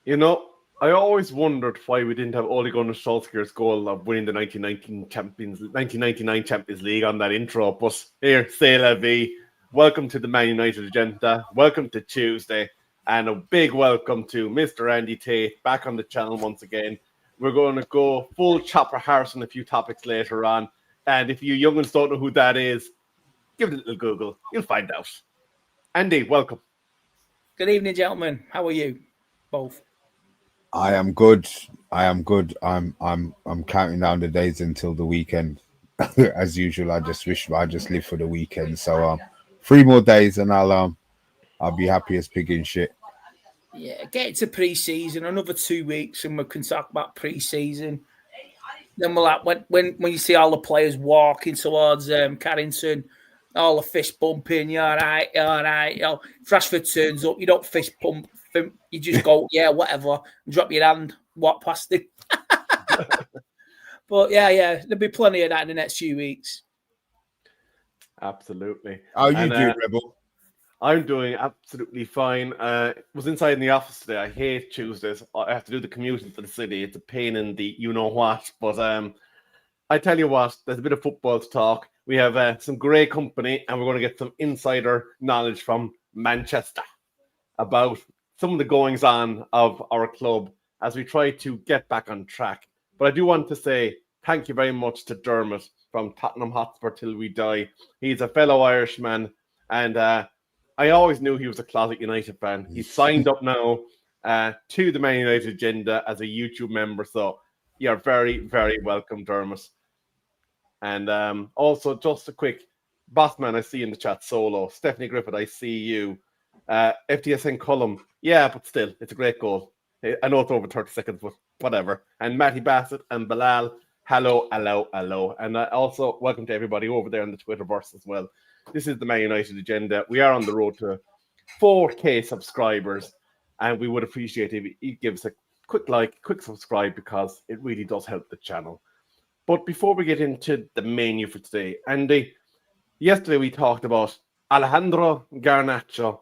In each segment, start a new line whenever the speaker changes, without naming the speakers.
You know, I always wondered why we didn't have Ole Gunnar Solskjaer's goal of winning the 1999 Champions League on that intro. But here, c'est la vie. Welcome to the Man United agenda. Welcome to Tuesday. And a big welcome to Mr. Andy Tate back on the channel once again. We're going to go full Chopper Harris on a few topics later on. And if you young'uns don't know who that is, give it a little Google. You'll find out. Andy, welcome.
Good evening, gentlemen. How are you both?
I am good. I'm counting down the days until the weekend. As usual, I just live for the weekend. So 3 more days and I'll be happy as pig in shit.
Yeah, get to pre-season, another 2 weeks, and we can talk about pre-season. Then we'll have, when you see all the players walking towards Carrington, all the fist bumping, you're all right. You know, if Rashford turns up, you don't fist pump him, you just go, yeah, whatever, and drop your hand, walk past him. But yeah, there'll be plenty of that in the next few weeks.
Absolutely.
How you doing, Rebel?
I'm doing absolutely fine. Was inside in the office today. I hate Tuesdays. I have to do the commute into the city. It's a pain in the you-know-what. But I tell you what, there's a bit of football to talk. We have some great company, and we're going to get some insider knowledge from Manchester about some of the goings-on of our club as we try to get back on track. But I do want to say thank you very much to Dermot from Tottenham Hotspur Till We Die. He's a fellow Irishman, and I always knew he was a closet United fan. He's signed up now to the Man United agenda as a YouTube member. So you're very, very welcome, Dermot. And also, just a quick, Bossman, I see in the chat solo. Stephanie Griffith, I see you. FTSN Cullum, yeah, but still, it's a great goal. I know it's over 30 seconds, but whatever. And Matty Bassett and Bilal, hello. And also, welcome to everybody over there on the Twitterverse as well. This is the Man United agenda. We are on the road to 4K subscribers, and we would appreciate it if you give us a quick like, quick subscribe, because it really does help the channel. But before we get into the menu for today, Andy, yesterday we talked about Alejandro Garnacho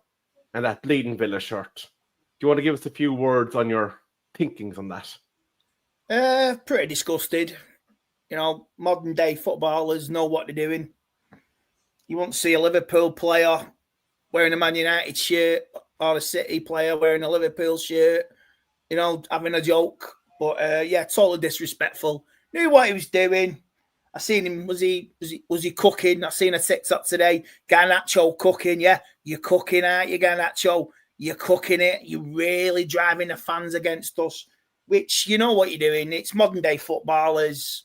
and that Bleeding Villa shirt. Do you want to give us a few words on your thinkings on that?
Pretty disgusted. You know, modern day footballers know what they're doing. You won't see a Liverpool player wearing a Man United shirt or a City player wearing a Liverpool shirt, you know, having a joke. But yeah, totally disrespectful. Knew what he was doing. I seen him. Was he cooking? I seen a TikTok today. Garnacho cooking. Yeah, you're cooking, aren't you, Garnacho? You're cooking it. You're really driving the fans against us. Which, you know what you're doing. It's modern day footballers.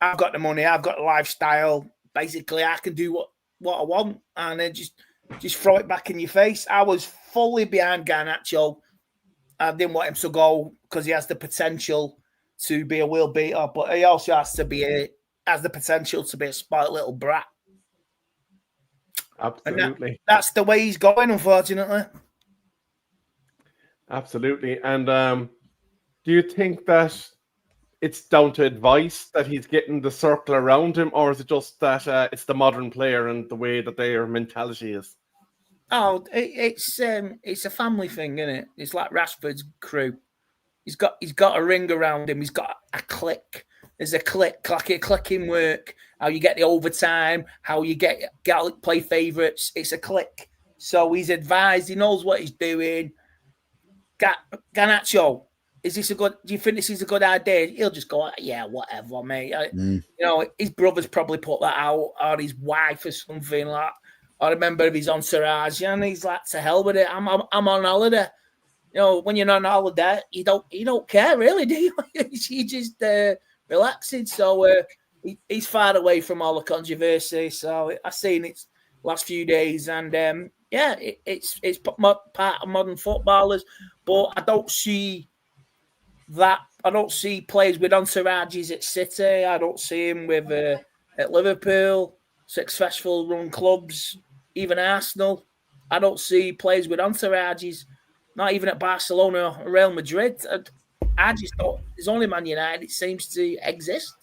I've got the money. I've got the lifestyle. Basically, I can do what I want, and then just throw it back in your face. I was fully behind Garnacho. I didn't want him to go because he has the potential to be a world beater, but he also has the potential to be a spoiled little brat.
Absolutely.
That's the way he's going, unfortunately.
Absolutely. And do you think that it's down to advice that he's getting the circle around him, or is it just that it's the modern player and the way that their mentality is?
Oh, it's a family thing, isn't it? It's like Rashford's crew. He's got a ring around him. He's got a click. There's a click in work. How you get the overtime, how you get play favourites. It's a click. So he's advised. He knows what he's doing. Garnacho, do you think this is a good idea? He'll just go, yeah, whatever, mate. You know, his brother's probably put that out, or his wife or something like that. Or a member of his entourage, and he's like, to hell with it. I'm on holiday. You know, when you're on holiday, you don't care really, do you? You just relaxing. So he's far away from all the controversy. So I've seen it last few days, and yeah, it's part of modern footballers. But I don't see that. I don't see players with entourages at City. I don't see him with at Liverpool, successful run clubs, even Arsenal. I don't see players with entourages. Not even at Barcelona or Real Madrid. I just thought there's only Man United. It seems to exist.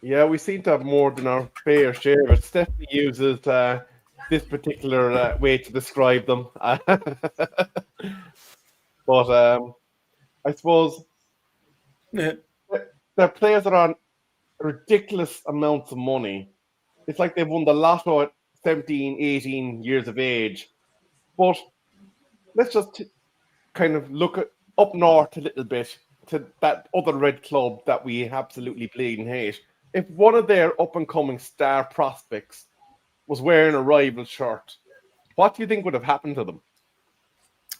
Yeah, we seem to have more than our fair share. But Stephanie uses this particular way to describe them. But I suppose
Yeah.
their players are on ridiculous amounts of money. It's like they've won the lotto at 17, 18 years of age. But let's just kind of look up north a little bit to that other red club that we absolutely bleeding hate. If one of their up-and-coming star prospects was wearing a rival shirt, what do you think would have happened to them?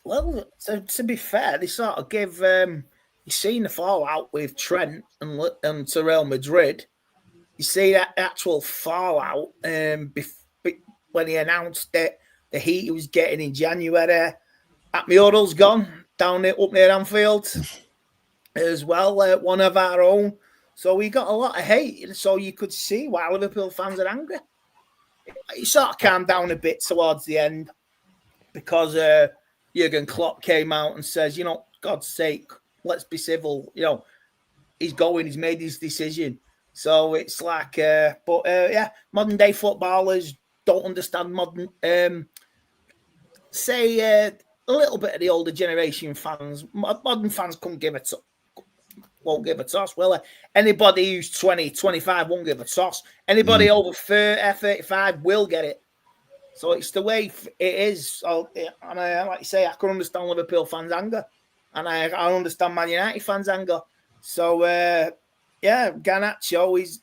Well, to be fair, they sort of give. You seen the fallout with Trent and to Real Madrid. You see that actual fallout when he announced that the heat he was getting in January. Atmioral's gone down there up near Anfield as well. One of our own. So we got a lot of hate. So you could see why Liverpool fans are angry. It sort of calmed down a bit towards the end because Jurgen Klopp came out and says, God's sake, let's be civil. He's going, he's made his decision. So it's like, modern day footballers don't understand modern, a little bit of the older generation fans. Modern fans won't give a toss, will they? Anybody who's 20, 25 won't give a toss. Anybody over 35 will get it. So it's the way it is. So, and like you say, I can understand Liverpool fans' anger, and I understand Man United fans' anger. So Garnacho, he's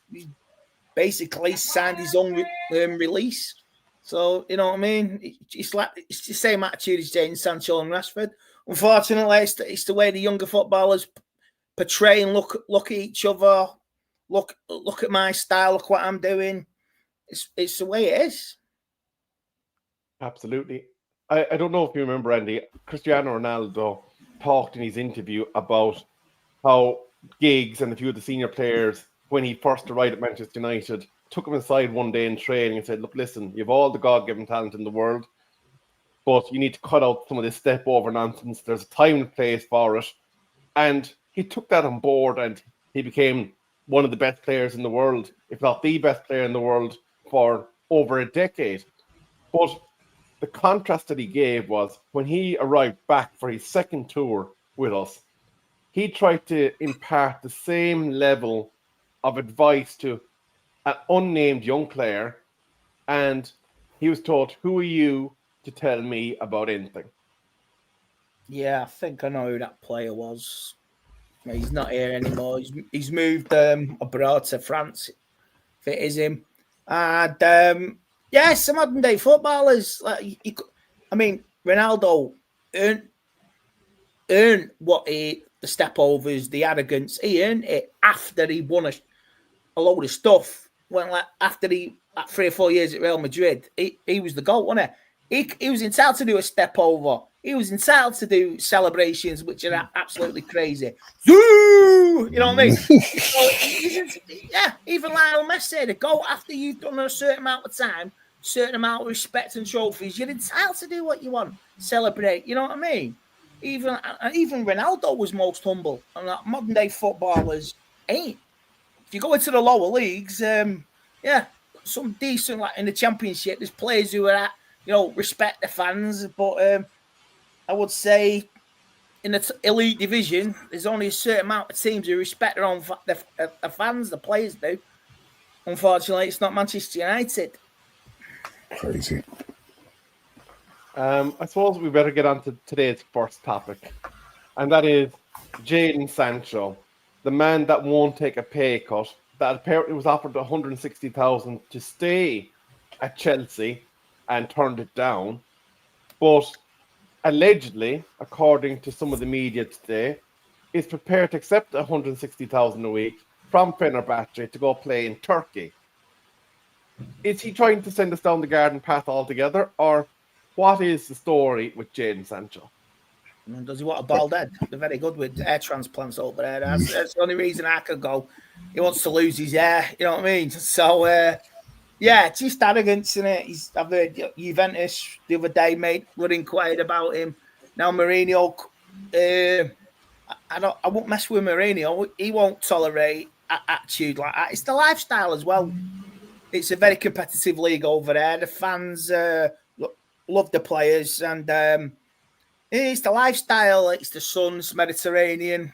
basically signed his own release. So you know what I mean? It's the same attitude as Jadon Sancho and Rashford. Unfortunately, it's the way the younger footballers portray and look at each other. Look at my style. Look what I'm doing. It's the way it is.
Absolutely. I don't know if you remember, Andy, Cristiano Ronaldo talked in his interview about how Giggs and a few of the senior players, when he first arrived at Manchester United, took him aside one day in training and said, look, listen, you have all the God-given talent in the world, but you need to cut out some of this step-over nonsense. There's a time and place for it. And he took that on board and he became one of the best players in the world, if not the best player in the world, for over a decade. But the contrast that he gave was when he arrived back for his second tour with us, he tried to impart the same level of advice to an unnamed young player, and he was told, who are you to tell me about anything?
Yeah, I think I know who that player was. He's not here anymore. He's moved abroad to France, if it is him. And some modern day footballers. Ronaldo earned what the stepovers, the arrogance. He earned it after he won a load of stuff. After 3 or 4 years at Real Madrid, he was the GOAT, wasn't he? He was entitled to do a step over. He was entitled to do celebrations, which are absolutely crazy. You know what I mean? So even Lionel Messi, the GOAT, after you've done a certain amount of time, certain amount of respect and trophies, you're entitled to do what you want, celebrate. You know what I mean? Even Ronaldo was most humble, and modern day footballers ain't. If you go into the lower leagues, some decent, like in the Championship, there's players who are at, respect the fans, but I would say in the elite division, there's only a certain amount of teams who respect their own the fans, the players do. Unfortunately, it's not Manchester United.
Crazy.
I suppose we better get on to today's first topic, and that is Jadon Sancho, the man that won't take a pay cut, that apparently was offered 160,000 to stay at Chelsea and turned it down. But allegedly, according to some of the media today, is prepared to accept 160,000 a week from Fenerbahce to go play in Turkey. Is he trying to send us down the garden path altogether, or what is the story with Jadon Sancho?
Does he want a bald head? They're very good with hair transplants over there. That's the only reason I could go. He wants to lose his hair, you know what I mean? So, it's just arrogance, isn't it? I've heard Juventus the other day, mate, were inquired about him. Now Mourinho, I won't mess with Mourinho. He won't tolerate attitude like that. It's the lifestyle as well. It's a very competitive league over there. The fans love the players, and It's the lifestyle. It's the sun's Mediterranean.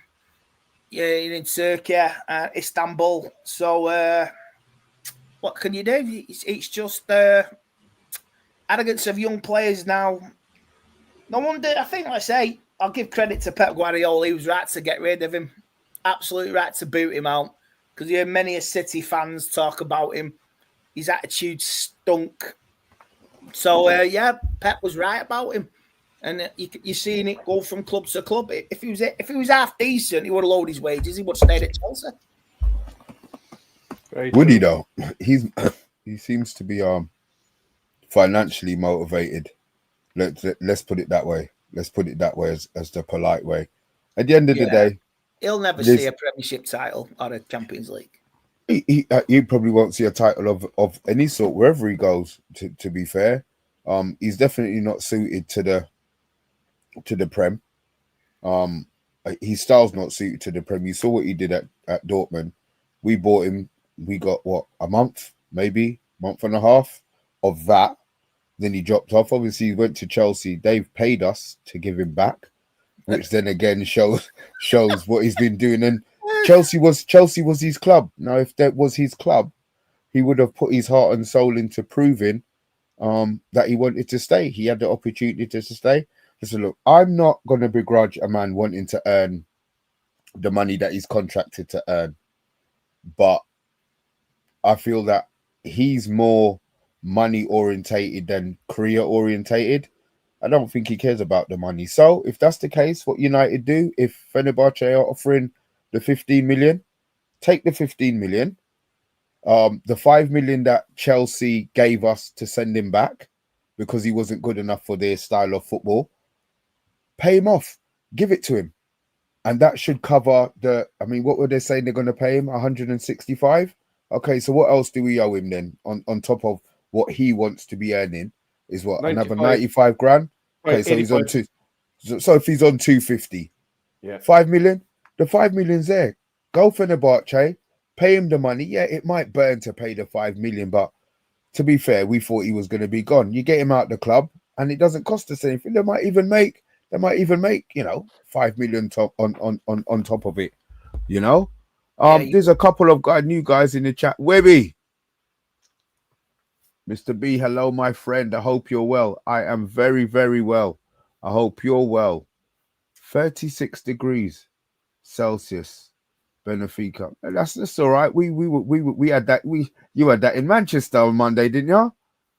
Yeah, in Turkey, Istanbul. So what can you do? It's just arrogance of young players now. No wonder. I think, like I say, I'll give credit to Pep Guardiola. He was right to get rid of him. Absolutely right to boot him out. Because you hear many City fans talk about him. His attitude stunk. So, Pep was right about him. And you're seeing it go from club to club. If he was half decent, he would have lowered his wages. He would have stayed at Chelsea.
Would he, though? He seems to be financially motivated. Let's put it that way. Let's put it that way as the polite way. At the end of the day,
he'll never see a Premiership title or a Champions League.
He probably won't see a title of any sort wherever he goes. To be fair, he's definitely not suited to the Prem. His style's not suited to the Prem. You saw what he did at Dortmund. We bought him. We got a month and a half of that. Then he dropped off. Obviously, he went to Chelsea. They've paid us to give him back, which then again shows what he's been doing. And Chelsea was his club. Now, if that was his club, he would have put his heart and soul into proving that he wanted to stay. He had the opportunity to stay. So look, I'm not going to begrudge a man wanting to earn the money that he's contracted to earn, but I feel that he's more money orientated than career orientated. I don't think he cares about the money. So if that's the case, what United do, if Fenerbahce are offering the 15 million, take the 15 million. The 5 million that Chelsea gave us to send him back because he wasn't good enough for their style of football, pay him off, give it to him. And that should cover what were they saying they're going to pay him? 165? Okay, so what else do we owe him then on top of what he wants to be earning? Is what, 95. Another 95 grand? Okay, so 85. He's on two. So if he's on 250, 5 million, the 5 million's there. Go for Fenerbahce, pay him the money. Yeah, it might burn to pay the 5 million, but to be fair, we thought he was going to be gone. You get him out the club, and it doesn't cost us anything. They might even make 5 million on top of it. There's a couple of new guys in the chat. Webby, Mr. B, hello, my friend. I hope you're well. I am very, very well. I hope you're well. 36 degrees Celsius, Benfica. That's all right. We had that. You had that in Manchester on Monday, didn't you?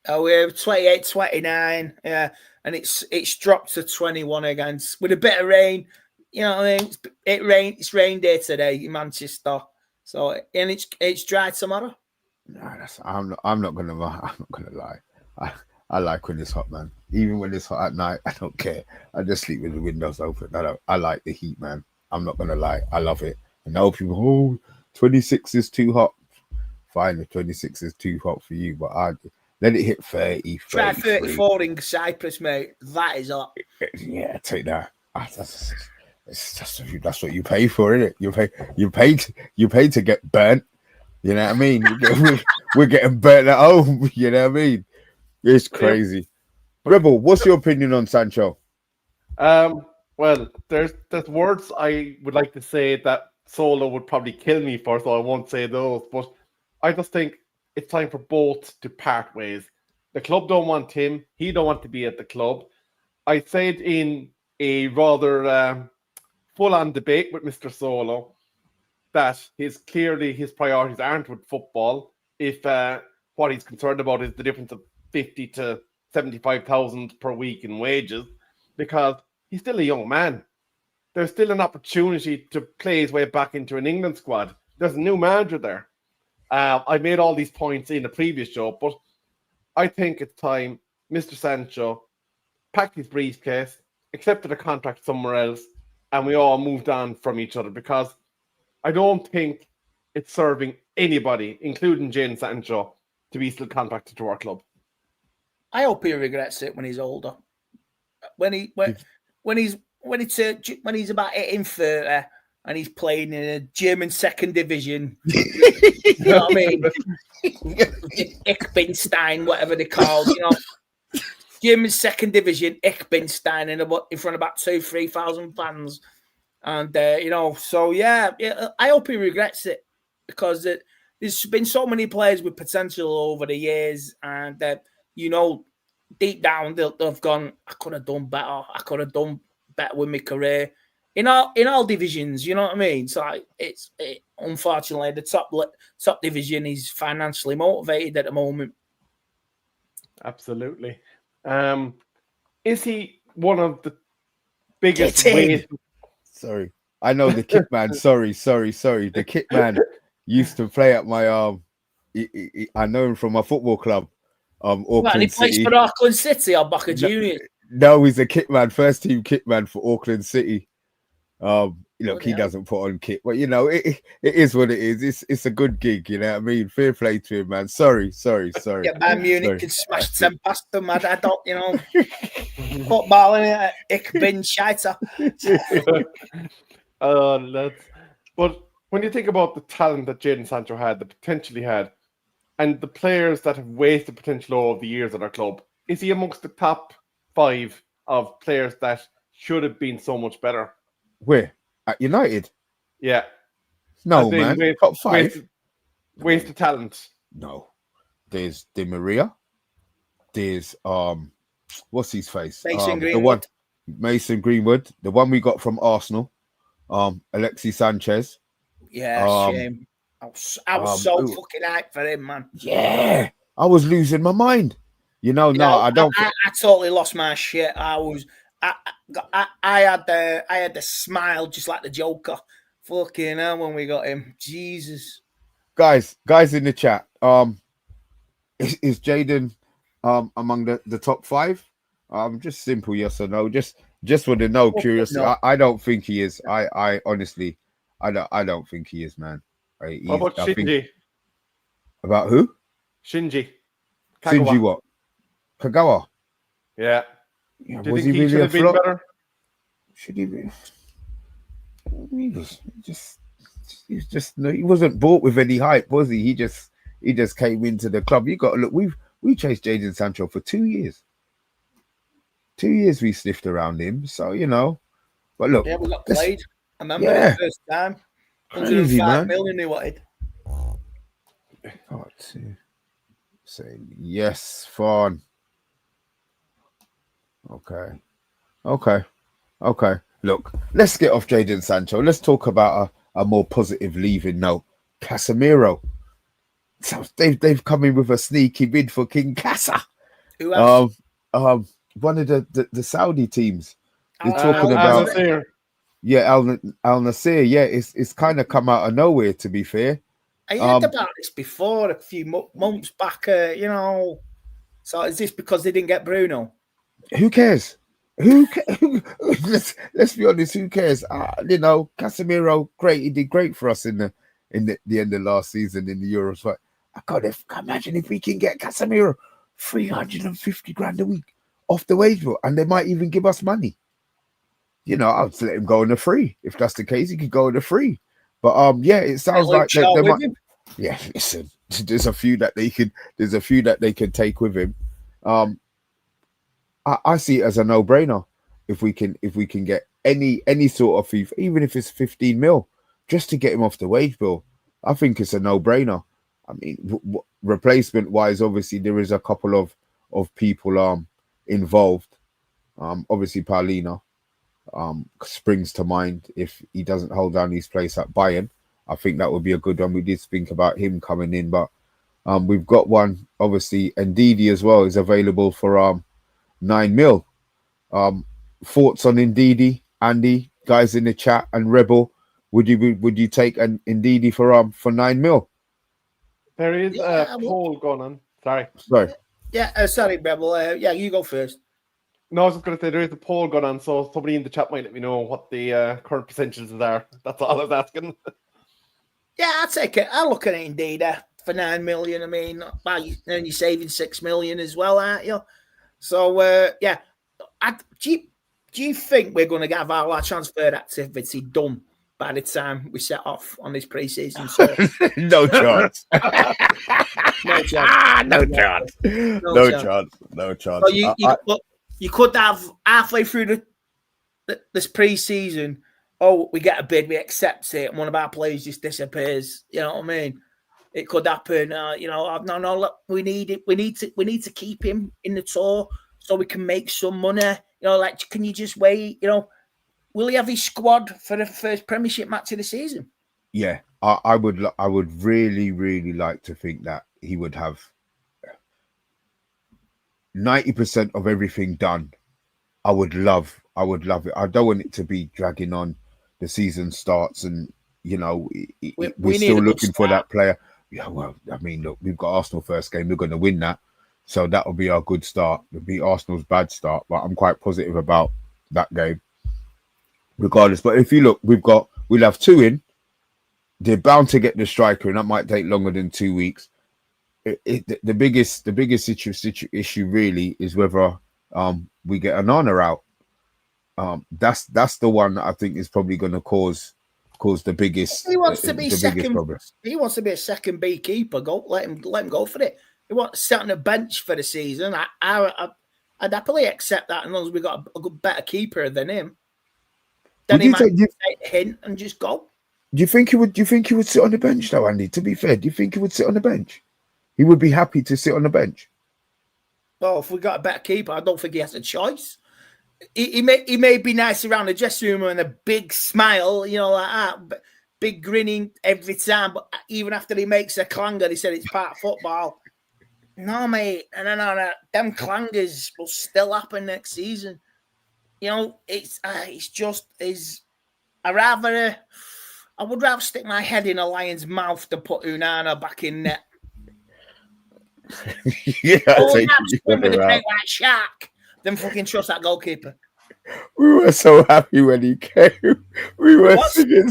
Oh, we're 28, 29. Yeah, and it's dropped to 21 again with a bit of rain. You know what I mean? It's rain day today in Manchester. So and it's dry tomorrow.
No, I'm not gonna lie. I like when it's hot, man. Even when it's hot at night, I don't care. I just sleep with the windows open. I like the heat, man. I'm not gonna lie. I love it. I know people, 26 is too hot. Fine, if 26 is too hot for you, but let it hit 30.
Try 34 in Cyprus, mate. That is hot.
Yeah, take that. That's what you pay for, isn't it? You pay to get burnt. You know what I mean? We're getting burnt at home. You know what I mean? It's crazy. Rebel, what's your opinion on Sancho?
Well, there's words I would like to say that Solo would probably kill me for, so I won't say those. But I just think it's time for both to part ways. The club don't want him. He don't want to be at the club. I said in a rather full-on debate with Mr. Solo that his priorities aren't with football. If what he's concerned about is the difference of 50 to 75,000 per week in wages, because he's still a young man. There's still an opportunity to play his way back into an England squad. There's a new manager there. I made all these points in the previous show, but I think it's time Mr. Sancho packed his briefcase, accepted a contract somewhere else, and we all moved on from each other, because I don't think it's serving anybody, including Jadon Sancho, to be still contracted to our club.
I hope he regrets it when he's older. When he's about 30 and he's playing in a German second division. You know what I mean? Ichbenstein, whatever they're called, German second division, Ichbenstein in front of about 2,000-3,000 fans. And, so yeah, I hope he regrets it because there's been so many players with potential over the years. And, deep down, they've gone, I could have done better. I could have done better with my career in all divisions. You know what I mean? So unfortunately, the top division is financially motivated at the moment.
Absolutely. Is he one of the biggest ways?
Sorry, I know the kit man. Sorry. The kit man used to play at my I know him from my football club. Auckland
he plays
City.
for Auckland City or Boca Juniors?
No, he's a kit man, first team kit man for Auckland City. Look, he doesn't put on kit, but it is what it is. It's a good gig, you know what I mean? Fair play to him, man. Sorry.
Yeah, Bayern Munich can smash 10 past them. I don't, football in it. Ich bin Scheiter.
But when you think about the talent that Jadon Sancho had, the potential he had, and the players that have wasted potential over the years at our club, is he amongst the top 5 of players that should have been so much better?
Where? At United?
Yeah.
No, man. Top 5?
Wasted talent.
No. There's Di Maria. There's what's his face?
Mason Greenwood.
The one Mason Greenwood. The one we got from Arsenal. Alexis Sanchez.
Yeah, shame. I was so fucking hyped for him, man.
Yeah. I was losing my mind. I don't.
I totally lost my shit. I had the smile just like the Joker. Fucking hell, when we got him. Jesus.
Guys in the chat. Is Jadon among the top 5? Just simple yes or no. Just want to know, curious. No. I don't think he is. I honestly, I don't think he is, man.
What about Shinji?
About who?
Shinji.
Kagawa. Shinji what? Kagawa.
Yeah.
Do you think he should have been better? Should he be? He wasn't bought with any hype, was he? He just came into the club. You got to look. We chased Jadon Sancho for 2 years. 2 years we sniffed around him. So but look,
yeah, we got played. I remember the first time. 105 million he wanted.
Say yes, fun. Okay. Look, let's get off Jadon Sancho. Let's talk about a more positive leaving note. Casemiro. So they've come in with a sneaky bid for King Casa.
Who else?
One of the Saudi teams. They're talking about Al Nassr. Yeah, it's kind of come out of nowhere, to be fair.
I heard about this before a few months back. So is this because they didn't get Bruno?
Who cares? Let's be honest. Who cares? Casemiro, great. He did great for us in the end of last season in the Euros. But I can't imagine if we can get Casemiro 350 grand a week off the wage bill, and they might even give us money. I'll just let him go on the free. If that's the case, he could go on the free. But it sounds like they might. Yeah, listen, there's a few that they could take with him. I see it as a no-brainer if we can get any sort of fee, even if it's 15 mil, just to get him off the wage bill. I think it's a no-brainer. I mean, replacement-wise, obviously there is a couple of people involved. Obviously, Paulina springs to mind if he doesn't hold down his place at Bayern. I think that would be a good one. We did think about him coming in, but we've got one. Obviously, Ndidi as well is available for 9 mil. Thoughts on Ndidi, Andy? Guys in the chat and Rebel, would you take an Ndidi for 9 mil?
There is a poll going on. Sorry.
Yeah, sorry, Rebel. You go first.
No, I was just going to say there is a poll going on, so somebody in the chat might let me know what the current percentages are. That's all I was asking.
Yeah, I'll take it. I'll look at it indeed for 9 million. I mean, then you're saving 6 million as well, aren't you? So, do you think we're going to have all our transfer activity done by the time we set off on this pre-season. So
No chance.
no chance.
No chance. No chance. No chance.
So you could have halfway through this pre-season. Oh, we get a bid, we accept it, and one of our players just disappears. You know what I mean? It could happen. No. Look, we need it. We need to keep him in the tour so we can make some money. Can you just wait? Will he have his squad for the first Premiership match of the season?
Yeah, I would really, really like to think that he would have 90% of everything done. I would love it. I don't want it to be dragging on. The season starts and we're still looking for that player. Yeah, well, I mean, look, we've got Arsenal first game. We're going to win that, so that will be our good start. It'll be Arsenal's bad start, but I'm quite positive about that game, regardless. But if you look, we'll have 2 in. They're bound to get the striker, and that might take longer than 2 weeks. The biggest issue really is whether we get Onana out. That's the one that I think is probably going to cause the biggest.
He wants to be
biggest problem.
He wants to be a second B keeper. Let him go for it. He wants to sit on the bench for the season. I'd happily accept that as long as we got a better keeper than him. Then he might take a hint and just go.
Do you think he would sit on the bench though, Andy? To be fair, do you think he would sit on the bench? He would be happy to sit on the bench.
Well, if we got a better keeper, I don't think he has a choice. He may be nice around the dressing room and a big smile, like that, but big grinning every time. But even after he makes a clanger, he said it's part of football. No, mate, no. Them clangers will still happen next season. It's just I would rather stick my head in a lion's mouth than put Onana back in net.
Yeah,
I'm swimming the great white shark. Then fucking trust that goalkeeper.
We were so happy when he came. We were singing.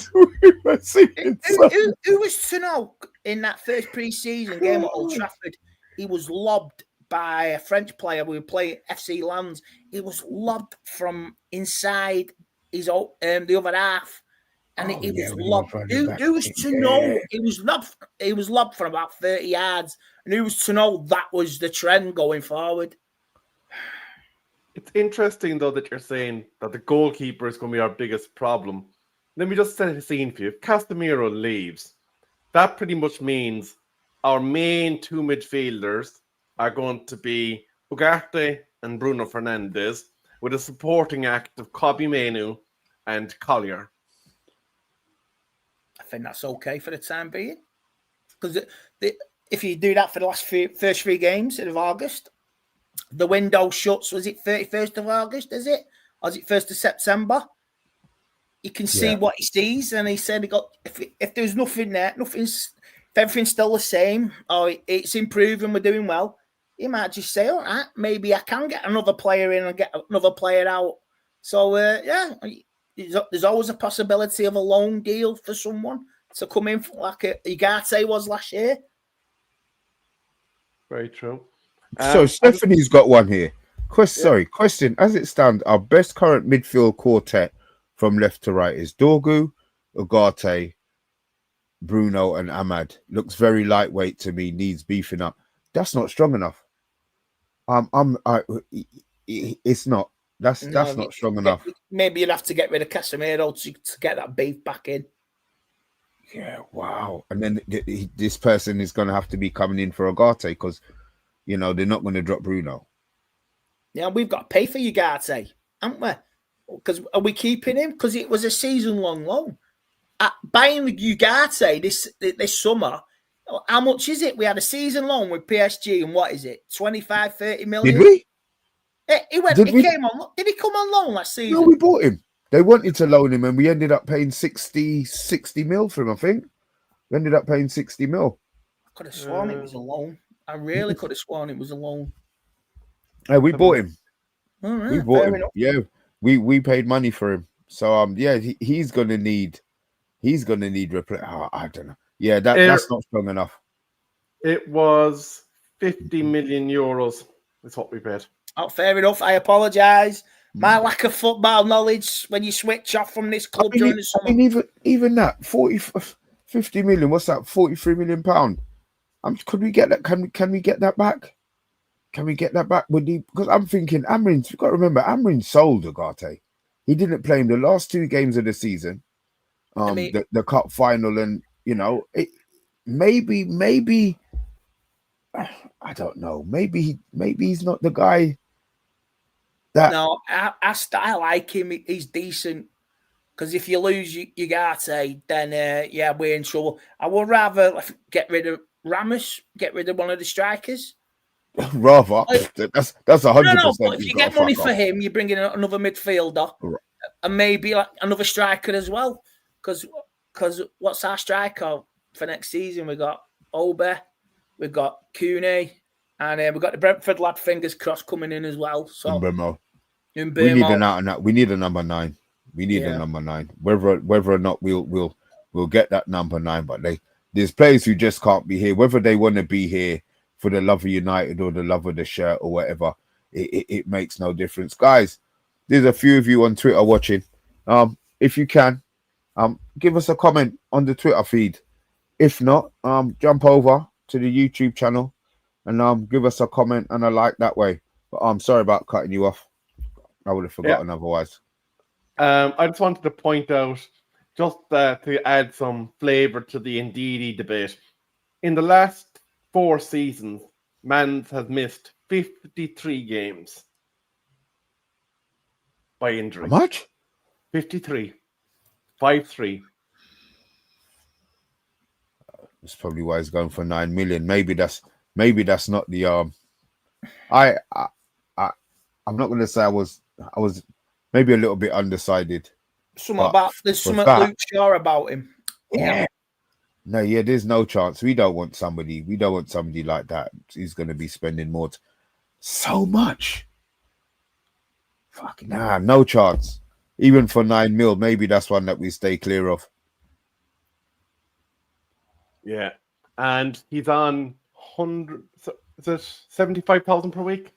Who was to know in that first pre-season game at Old Trafford? He was lobbed by a French player. We were playing FC Lens. He was lobbed from inside his the other half, and it was lobbed. Who was to know? He was lobbed from about 30 yards, and who was to know that was the trend going forward?
It's interesting, though, that you're saying that the goalkeeper is going to be our biggest problem. Let me just set the scene for you. If Casemiro leaves, that pretty much means our main 2 midfielders are going to be Ugarte and Bruno Fernandes, with a supporting act of Kobbie Mainoo and Collier.
I think that's okay for the time being. Because if you do that for the first 3 games of August, the window shuts, was it 31st of August, is it? Or is it 1st of September? You can see what he sees, and he said if there's nothing there, if everything's still the same, or it's improving, we're doing well, he might just say, all right, maybe I can get another player in and get another player out. So, there's always a possibility of a loan deal for someone to come in like Ugarte was last year.
Very true.
So Stephanie's got one here. Question. As it stands, our best current midfield quartet from left to right is Dorgu, Ugarte, Bruno, and Ahmad. Looks very lightweight to me. Needs beefing up. That's not strong enough. It's not. That's not strong enough.
Maybe you'd have to get rid of Casemiro to get that beef back in.
Yeah, wow. And then this person is going to have to be coming in for Ugarte because, they're not going to drop Bruno.
Yeah, we've got to pay for Ugarte, haven't we? Because are we keeping him? Because it was a season-long loan. Buying Ugarte this summer, how much is it? We had a season loan with PSG, and what is it? 25, 30 million?
Did we?
Came on. Did he come on loan last season?
No, we bought him. They wanted to loan him, and we ended up paying 60 mil for him, I think. We ended up paying 60 mil.
I could have sworn it was a loan. I really could have sworn it was a loan.
Hey, we bought him.
All right,
we bought him.
enough.
Yeah, we paid money for him. So he's gonna need replay. I don't know. Yeah, that's not strong enough.
It was 50 million euros. Is what we paid.
Oh, fair enough. I apologise. My lack of football knowledge when you switch off from this club during the summer.
I mean, even that 50 million. What's that? 43 million pound. Could we get that? Can we get that back? Can we get that back? Because I'm thinking Amrin's. You've got to remember, Amrin sold Ugarte. He didn't play in the last 2 games of the season. The cup final, and maybe I don't know. Maybe he's not the guy.
No, I like him. He's decent. Because if you lose Ugarte, then we're in trouble. I would rather get rid of Ramos, get rid of one of the strikers.
Rather, that's 100%.
No, but if you get money for him, you bring in another midfielder and maybe another striker as well. Because what's our striker for next season? We got Ober, we got Cooney, and we got the Brentford lad, fingers crossed, coming in as well. So
we need an out and out. We need a number 9. We need a number 9. Whether or not we'll get that number 9, but there's players who just can't be here, whether they want to be here for the love of United or the love of the shirt or whatever. It makes no difference, guys. There's a few of you on Twitter watching. If you can, give us a comment on the Twitter feed. If not, jump over to the YouTube channel and give us a comment and a like that way. But I'm sorry about cutting you off. I would have forgotten otherwise.
I just wanted to point out, just to add some flavour to the Ndidi debate. In the last 4 seasons, Mans has missed 53 games by injury.
How much?
53. 5-3.
That's probably why he's going for 9 million. Maybe that's not the I'm not going to say I was maybe a little bit undecided.
There's something Luke Shaw about him.
Yeah. No, there's no chance. We don't want somebody like that. He's going to be spending more. So much. Fucking no chance. Even for 9 mil, maybe that's one that we stay clear of.
Yeah. And he's on 100, is it 75,000 per week?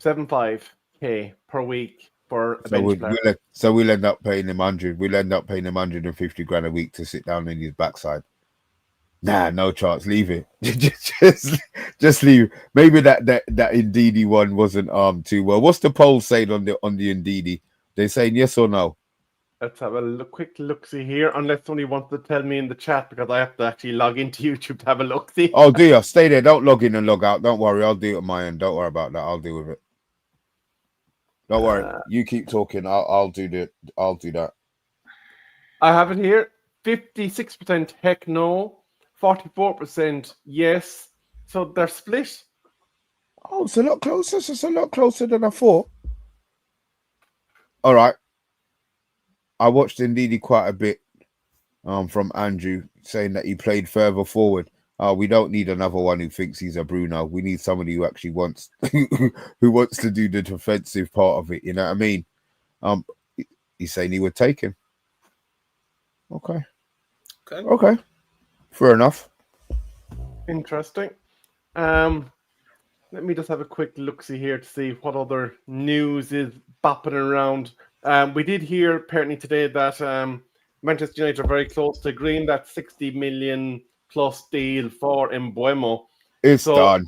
75K per week for a bench player.
So we'll end up paying him 100. We'll end up paying him 150 grand a week to sit down in his backside. No chance. Leave it. just leave. Maybe that Ndidi one wasn't too well. What's the poll saying on the Ndidi? They saying yes or no?
Let's have a quick look-see here, unless somebody wants to tell me in the chat, because I have to actually log into YouTube to have a look-see.
Oh, do you? Stay there. Don't log in and log out. Don't worry. I'll do it on my end. Don't worry about that. I'll deal with it. Don't worry. You keep talking. I'll do that.
I have it here. 56% heck no. 44% yes. So they're split.
Oh, it's a lot closer. It's a lot closer than I thought. All right. I watched Ndidi quite a bit from Andrew saying that he played further forward. We don't need another one who thinks he's a Bruno. We need somebody who actually wants who wants to do the defensive part of it. You know what I mean? He's saying he would take him. Okay. Fair enough.
Interesting. Let me just have a quick look-see here to see what other news is bopping around. We did hear apparently today that Manchester United are very close to agreeing that 60 million plus deal for Mbeumo.
It's done.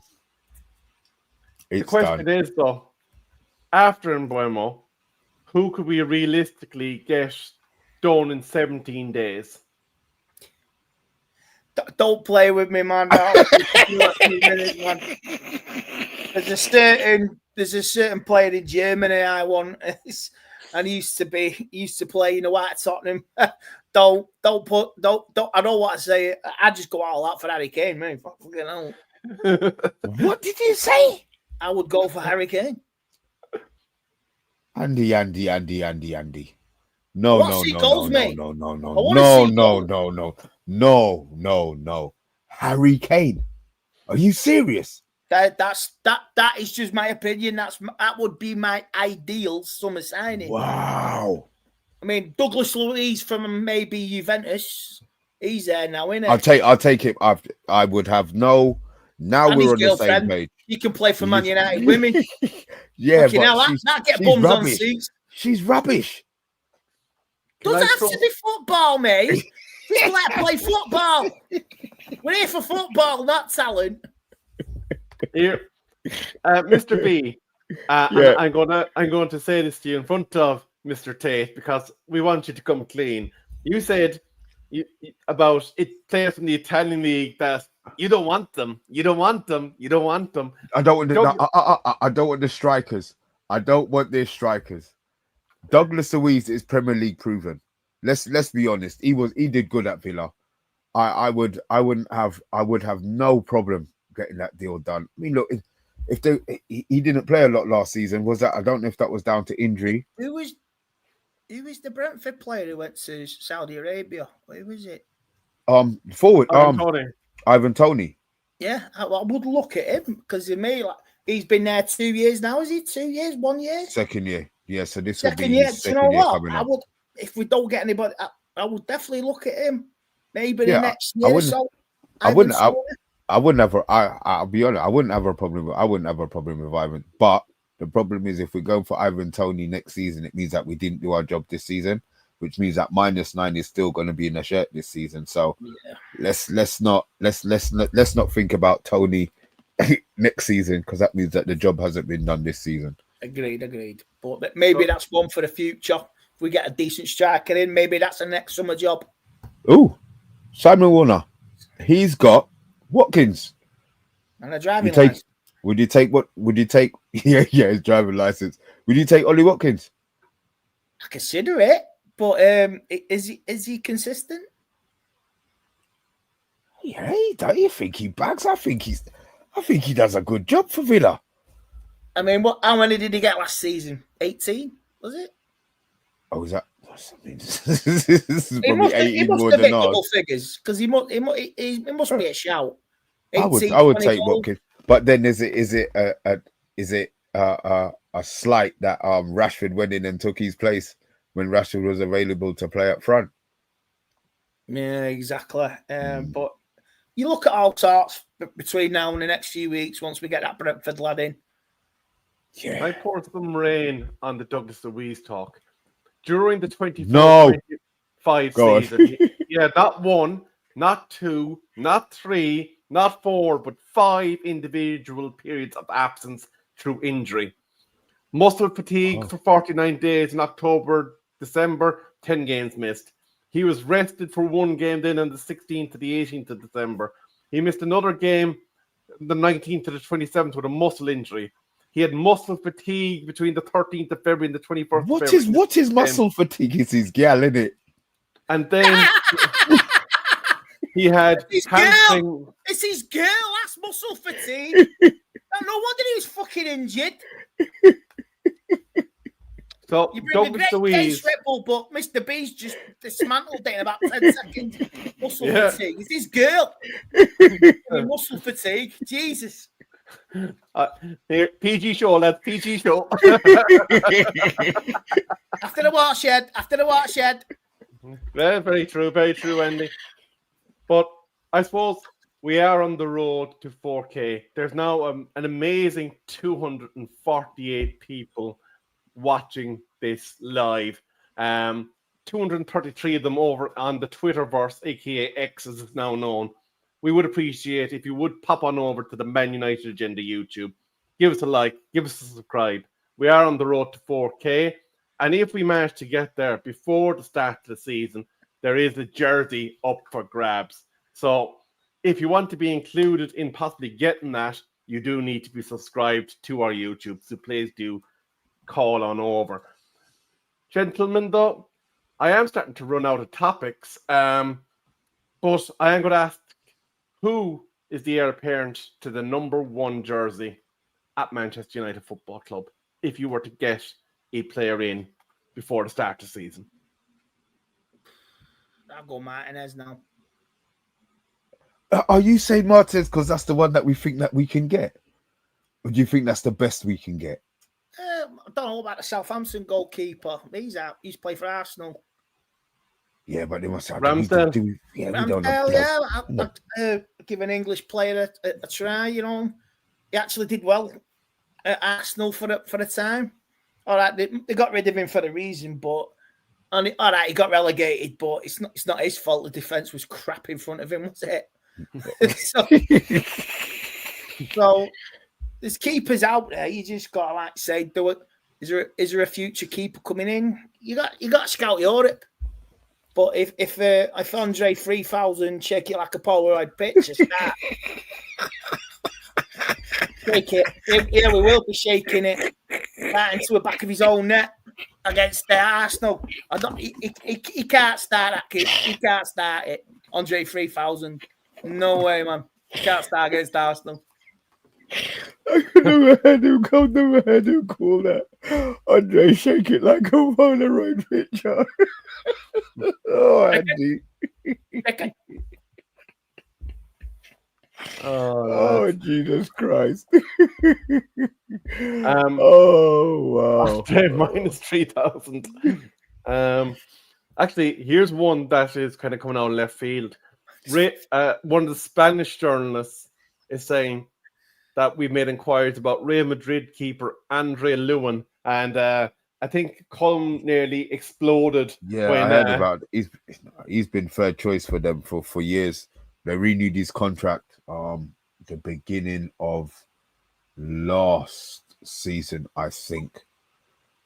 The question is, though, after Mbeumo, who could we realistically get done in 17 days?
Don't play with me, man. There's a certain player in Germany I want, and he used to play in the White Tottenham. Don't. I don't want to say it. I just go all out for Harry Kane, man. Fucking hell.
What did you say?
I would go for Harry Kane.
Andy. No. Harry Kane. Are you serious?
That is just my opinion. That would be my ideal summer signing.
Wow.
I mean, Douglas Luiz from maybe Juventus. He's there now, isn't he?
I'll take it. I would have no. Now and we're on the same page.
You can play for Man United women.
Yeah,
Fucking
but
hell, that get
she's
bums on
rubbish.
seats.
She's rubbish.
Does it have to be football, mate? Just let her play football. We're here for football, not talent.
Here, Mr. B, and I'm going to say this to you in front of Mr. Tate because we want you to come clean. You said about it players from the Italian league that you don't want them. You don't want them. You don't want them.
I don't want I don't want the strikers. I don't want their strikers. Douglas Luiz is Premier League proven. Let's be honest. He did good at Villa. I would have no problem getting that deal done. I mean, look, he didn't play a lot last season. Was that? I don't know if that was down to injury.
Who was the Brentford player who went to Saudi Arabia? Who was it?
Forward.
Ivan
Toney.
Yeah, I would look at him because to me, like, he's been there 2 years now. Is he 2 years? 1 year?
Second year. Yeah. So this
second
will be
year.
his
Do you
second
know
year
what?
coming up.
I would, if we don't get anybody, I would definitely look at him. Maybe the next year.
I wouldn't have. I'll be honest. I wouldn't have a problem with Ivan. But the problem is, if we go for Ivan Toney next season, it means that we didn't do our job this season, which means that -9 is still going to be in the shirt this season. So let's not think about Toney next season because that means that the job hasn't been done this season.
Agreed. But maybe that's one for the future. If we get a decent striker in, maybe that's the next summer job.
Oh, Simon Warner. He's got Watkins.
And a driving license.
Would you take? Yeah, his driving license. Would you take Ollie Watkins?
I consider it, but is he consistent?
Yeah, don't you think he bags? I think he does a good job for Villa.
I mean, how many did he get last season? 18, was it?
Oh, was that? This is probably 18 more than ours.
Figures because he must be a shout.
18, I would take Watkins, but then is it a slight that Rashford went in and took his place when Rashford was available to play up front?
Yeah, exactly. But you look at all sorts between now and the next few weeks once we get that Brentford lad in.
Yeah, I poured some rain on the Douglas Luiz talk. During the 24-25 season, not 1, not 2, not 3, not 4, but 5 individual periods of absence through injury. Muscle fatigue for 49 days in October, December, 10 games missed. He was rested for 1 game then on the 16th to the 18th of December. He missed another game the 19th to the 27th with a muscle injury. He had muscle fatigue between the 13th of February and the 21st of February.
What is muscle fatigue? It's his gal, isn't it?
And then he had hamstring.
It's his girl. That's muscle fatigue. No wonder he was fucking injured.
So
you bring a great case, Red Bull, but Mr. B's just dismantled it in about 10 seconds. Muscle fatigue. It's his girl. Muscle fatigue. Jesus.
Here, PG show, lads. PG show.
After the watershed.
Very, very true, Andy. But I suppose we are on the road to 4K. There's now an amazing 248 people watching this live. 233 of them over on the Twitterverse, aka X as it's now known. We would appreciate if you would pop on over to the Man United Agenda YouTube. Give us a like, give us a subscribe. We are on the road to 4K. And if we manage to get there before the start of the season, there is a jersey up for grabs. So if you want to be included in possibly getting that, you do need to be subscribed to our YouTube. So please do call on over. Gentlemen, though, I am starting to run out of topics. But I am going to ask, who is the heir apparent to the #1 jersey at Manchester United Football Club if you were to get a player in before the start of the season?
I'll go Martinez now.
Are you saying Martinez because that's the one that we think that we can get? Or do you think that's the best we can get?
I don't know about the Southampton goalkeeper. He's out. He's played for Arsenal.
Yeah, but they must have
Ramsdale.
We don't know.
I'll give an English player a try, you know. he actually did well at Arsenal for the time. All right, they got rid of him for the reason, but all right, he got relegated, but it's not his fault. The defense was crap in front of him, was it? so there's keepers out there. You just got to say, do it. Is there a future keeper coming in? You got to scout Europe. But if Andre 3000 shake it like a Polaroid picture, start. Shake it. Yeah, we will be shaking it right into the back of his own net against Arsenal. He can't start that kid. He can't start it. Andre 3000. No way, man. He can't start against Arsenal.
I never heard him call that. Andre, shake it like a Polaroid picture. Oh, Andy. Oh, Jesus Christ. Oh, wow.
Minus 3,000. Actually, here's one that is kind of coming out in left field. One of the Spanish journalists is saying that we've made inquiries about Real Madrid keeper Andre Lewin, and I think Colm nearly exploded.
Yeah, I heard about it. He's been third choice for them for years. They renewed his contract the beginning of last season, I think.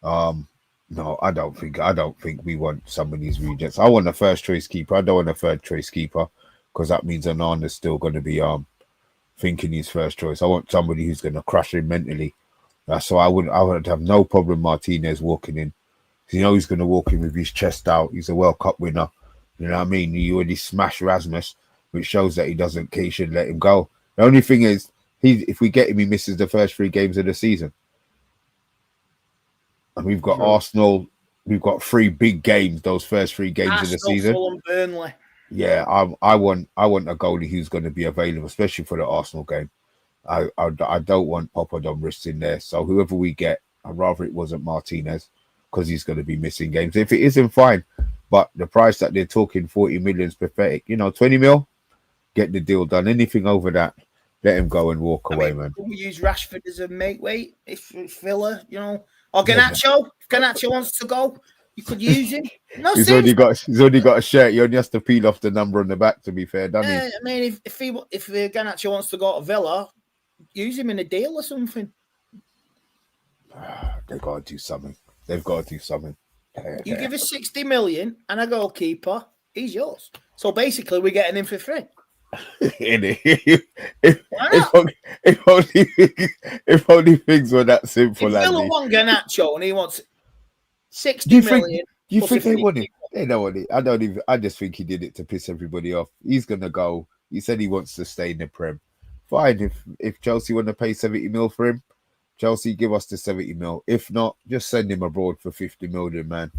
No, I don't think we want some of these rejects. I want a first choice keeper. I don't want a third choice keeper because that means Anana's still going to be thinking he's first choice. I want somebody who's going to crush him mentally. So I would have no problem Martinez walking in. You know he's going to walk in with his chest out. He's a World Cup winner. You know what I mean? He already smashed Rasmus, which shows that he should let him go. The only thing is, if we get him, he misses the first 3 games of the season. And we've got Arsenal. We've got 3 big games. Those first 3 games of the season.
Fulham, Burnley.
Yeah, I want a goalie who's going to be available, especially for the Arsenal game. I don't want Papadon risks in there. So whoever we get, I'd rather it wasn't Martinez because he's going to be missing games. If it isn't, fine. But the price that they're talking, 40 million, is pathetic. 20 mil, get the deal done. Anything over that, let him go and walk away, man.
We use Rashford as a mate weight if Villa, or Garnacho. If Garnacho wants to go, you could use him. No,
he's only got a shirt. He only has to peel off the number on the back. To be fair, doesn't he?
I mean, if Garnacho wants to go to Villa, use him in a deal or something.
They've got to do something. They've got to do something.
You give us 60 million and a goalkeeper, he's yours. So basically, we're getting him for free.
If only things were that simple.
If Villa want Garnacho and he wants 60 million.
You think they want it? They don't want it. I just think he did it to piss everybody off. He's gonna go. He said he wants to stay in the Prem. Fine. If Chelsea want to pay 70 mil for him, Chelsea give us the 70 mil. If not, just send him abroad for 50 million, man.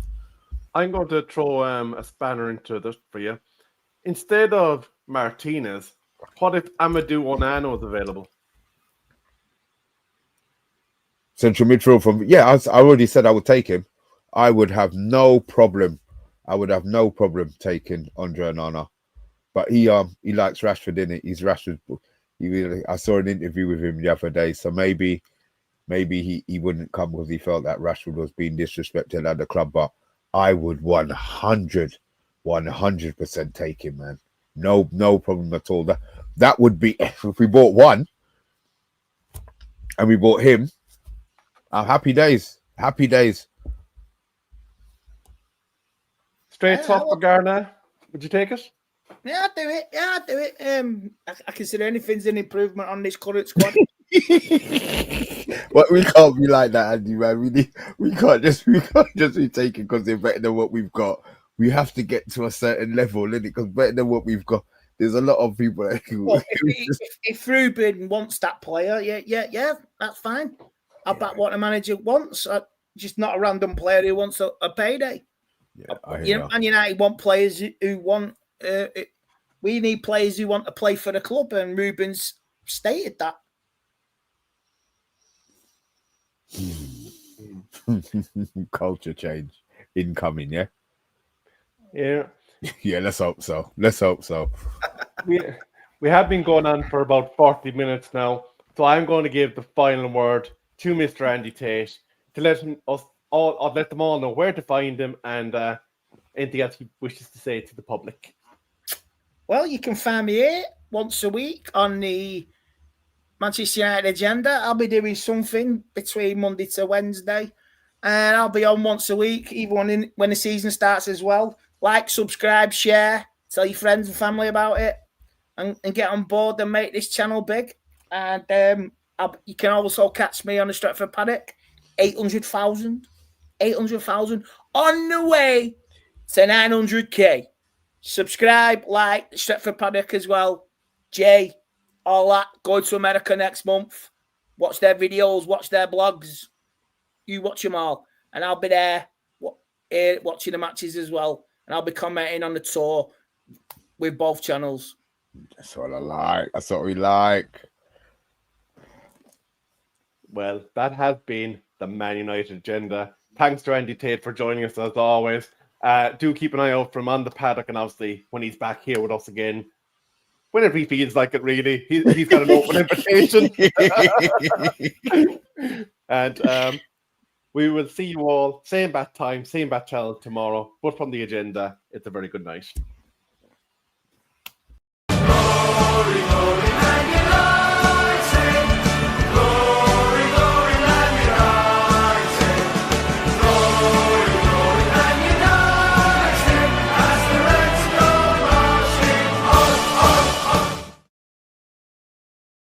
I'm going to throw a spanner into this for you. Instead of Martinez, what if Amadou Onana is available?
Central midfield from I already said I would take him. I would have no problem. Taking Andre Onana. But he likes Rashford, innit? He's Rashford. I saw an interview with him the other day, so maybe he wouldn't come because he felt that Rashford was being disrespected at the club. But I would 100% take him, man. No problem at all. That would be if we bought one and we bought him. Happy days.
Straight swap for Garner. Would you take it?
Yeah, I'd do it. I consider anything's an improvement on this current squad.
But we can't be like that, Andy, man. We can't just be taking because they're better than what we've got. We have to get to a certain level, innit? Because better than what we've got, there's a lot of people that can.
Well, if Ruben wants that player, yeah, that's fine. I'll back what the manager wants. Just not a random player who wants a payday. Yeah, Man United want players who want. We need players who want to play for the club, and Ruben's stated that.
Culture change incoming, yeah.
Yeah.
Yeah, let's hope so.
We have been going on for about 40 minutes now. So I'm going to give the final word to Mr. Andy Tate to let them all know where to find him and anything else he wishes to say to the public.
Well, you can find me here once a week on the Manchester United agenda. I'll be doing something between Monday to Wednesday, and I'll be on once a week, even when the season starts as well. Like, subscribe, share, tell your friends and family about it, and get on board and make this channel big. And you can also catch me on the Stretford Paddock, 800,000 on the way to 900k. Subscribe, like the Stretford Paddock as well. Jay, all that. Going to America next month. Watch their videos, watch their blogs. You watch them all. And I'll be there watching the matches as well. And I'll be commenting on the tour with both channels.
That's what I like. That's what we like.
Well, that has been the Man United agenda. Thanks to Andy Tate for joining us as always. Do keep an eye out for him on the paddock, and obviously when he's back here with us again, whenever he feels like it, really. He's got an open invitation. And we will see you all, same bat time, same bat channel tomorrow. But from the agenda, it's a very good night.